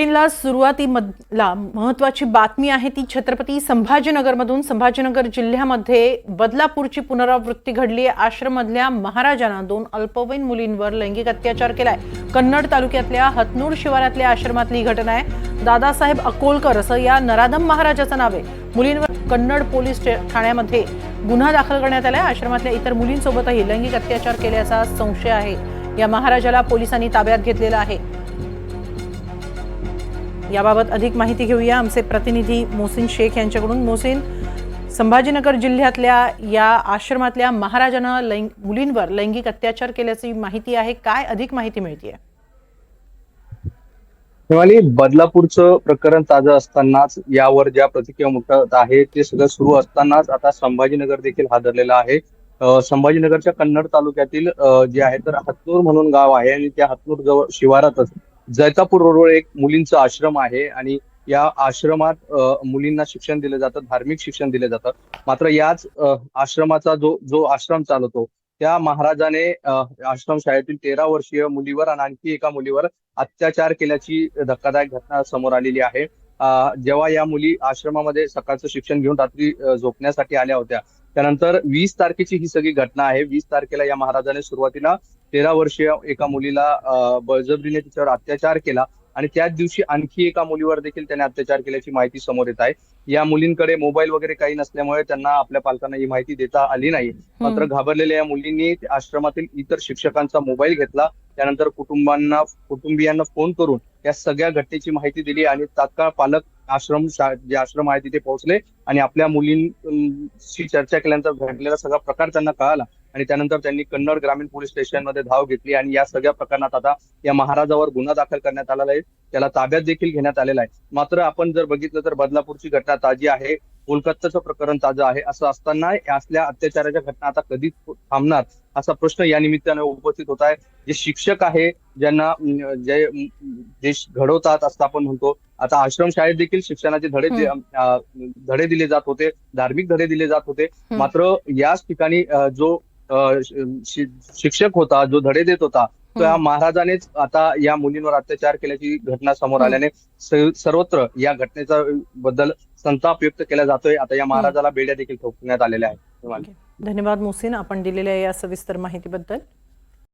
बुलेटिनला सुरुवातीला महत्त्वाची बातमी आहे ती छत्रपती संभाजीनगरमधून। संभाजीनगर जिल्ह्यामध्ये बदलापूरची पुनरावृत्ती घडली आहे। आश्रममधल्या महाराजांना 2 अल्पवयीन मुलींवर लैंगिक अत्याचार केलाय। कन्नड तालुक्यातल्या हतनूर शिवारातल्या आश्रमातली ही घटना आहे। दादासाहेब अकोलकर असं या नराधम महाराजाचं नाव आहे। मुलींवर कन्नड पोलीस ठाण्यामध्ये गुन्हा दाखल करण्यात आलाय। आश्रमातल्या इतर मुलींसोबतही लैंगिक अत्याचार केल्याचा संशय आहे। या महाराजाला पोलिसांनी ताब्यात घेतलेलं आहे। याबाबत अधिक माहिती घेऊया आमचे प्रतिनिधी मोहसिन शेख यांच्याकडून। मोहसिन, संभाजीनगर जिल्ह्यातल्या या आश्रमातल्या महाराजांना मुलींवर लैंगिक अत्याचार केल्याची माहिती आहे, काय अधिक माहिती मिळतेय? बदलापूरचं प्रकरण ताजं असतानाच यावर ज्या प्रतिक्रिया उमटत आहे ते सगळं सुरू असतानाच आता संभाजीनगर देखील हादरलेला आहे। संभाजीनगरच्या कन्नड तालुक्यातील जे आहे तर हतनूर म्हणून गाव आहे आणि त्या हतनूर जवळ शिवारातच जैतापूर रोडवर एक मुलींचा आश्रम आहे आणि या आश्रमात मुलींना शिक्षण दिलं जातं, धार्मिक शिक्षण दिलं जातं। मात्र याच आश्रमाचा जो आश्रम चालवतो त्या महाराजाने आश्रम शाळेतील 13 वर्षीय मुलीवर आणि आणखी एका मुलीवर अत्याचार केल्याची धक्कादायक घटना समोर आलेली आहे। जेव्हा या मुली आश्रमामध्ये सकाळचं शिक्षण घेऊन रात्री झोपण्यासाठी आल्या होत्या, त्यानंतर 20 तारखेची ही सगळी घटना आहे। 20 तारखेला या महाराजाने सुरुवातीला 13 वर्षीय एका मुलीला बळजबरीने तिच्यावर अत्याचार केला आणि त्याच दिवशी आणखी एका मुलीवर देखील त्याने अत्याचार केल्याची माहिती समोर येत आहे। या मुलींकडे मोबाईल वगैरे काही नसल्यामुळे त्यांना आपल्या पालकांना ही माहिती देता आली नाही। मात्र घाबरलेल्या या मुलींनी आश्रमातील इतर शिक्षकांचा मोबाईल घेतला, त्यानंतर कुटुंबियांना फोन करून या सगळ्या घटनेची माहिती दिली आणि तात्काळ पालक जे आश्रम आहे तिथे पोहोचले आणि आपल्या मुलींशी चर्चा केल्यानंतर घडलेला सगळा प्रकार त्यांना कळाला आणि त्यानंतर त्यांनी कन्नड ग्रामीण पोलीस स्टेशनमध्ये धाव घेतली आणि या सगळ्या प्रकरणात आता या महाराजावर गुन्हा दाखल करण्यात आलेला आहे, त्याला ताब्यात देखील घेण्यात आलेला आहे। मात्र आपण जर बघितलं तर बदलापूरची घटना ताजी आहे, कोलकाताचं प्रकरण ताजं आहे। असं असताना असल्या अत्याचाराच्या घटना आता कधी थांबणार असा प्रश्न या निमित्ताने उपस्थित होत आहे। जे शिक्षक आहे ज्यांना जे देश घडवतात असं आपण म्हणतो, आता आश्रम शाळेत देखील शिक्षणाचे धडे दिले जात होते, धार्मिक धडे दिले जात होते। मात्र याच ठिकाणी जो शिक्षक होता, जो धडे देत होता, त्या महाराजानेच आता या मुलींवर अत्याचार केल्याची घटना समोर आल्याने सर्वत्र या घटनेचा बद्दल संताप व्यक्त केला जातोय। आता या महाराजाला बेड्या देखील ठोकण्यात आलेल्या आहेत। धन्यवाद मोहसिन, आपण दिलेल्या या सविस्तर माहितीबद्दल।